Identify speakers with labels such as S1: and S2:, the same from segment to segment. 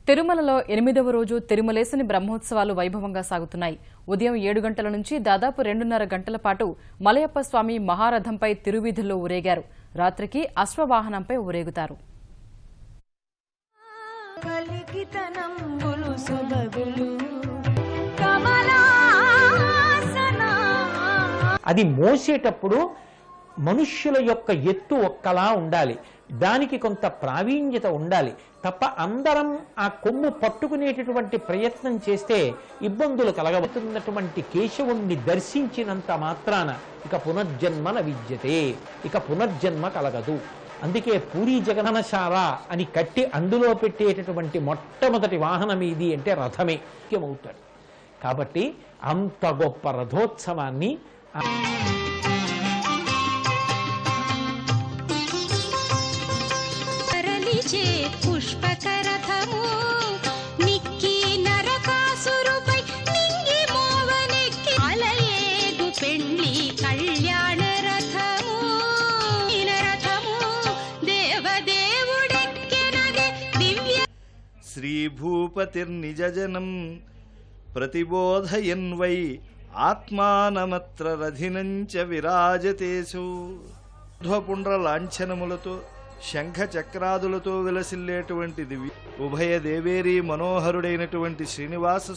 S1: తిరుమలలో 8వ రోజు తిరుమలేశని బ్రహ్మోత్సవాలు వైభవంగా సాగుతున్నాయి. ఉదయం 7 గంటల నుంచి దాదాపు 2.5 గంటల పాటు మలయప్ప స్వామి మహారథంపై తిరువీధుల్లో ఊరేగారు. రాత్రికి అశ్వవాహనంపై ఊరేగుతారు.
S2: అది మోసేటప్పుడు మనుష్యుల యొక్క ఎత్తు ఒక్కలా ఉండాలి, దానికి కొంత ప్రావీణ్యత ఉండాలి తప్ప అందరం ఆ కొమ్ము పట్టుకునేటటువంటి ప్రయత్నం చేస్తే ఇబ్బందులు కలగబోతున్నటువంటి కేశవుణ్ణి దర్శించినంత మాత్రాన ఇక పునర్జన్మ విద్యతే, ఇక పునర్జన్మ కలగదు. అందుకే పూరీ జగననశాల అని కట్టి అందులో పెట్టేటటువంటి మొట్టమొదటి వాహనం ఏది అంటే రథమే ముఖ్యమవుతాడు. కాబట్టి అంత గొప్ప రథోత్సవాన్ని
S3: పుష్పకరథము నిక్కి నరకాసురుపై నింగి మోవనెక్కి అలయేగు పెళ్లి కళ్యాణ రథము రథము దేవదేవుడెక్కెనదే దివ్య
S4: శ్రీ భూపతిర్నిజజనం ప్రతిబోధయన్వై ఆత్మానమత్ర రథినంచ విరాజతేషు ధ్వపుండ్ర లాంఛనములతో శంఖ చక్రాదులతో విలసిల్లేటువంటి దివ్య ఉభయ దేవేరీ మనోహరుడైనటువంటి శ్రీనివాస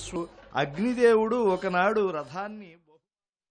S4: అగ్నిదేవుడు ఒకనాడు రథాన్ని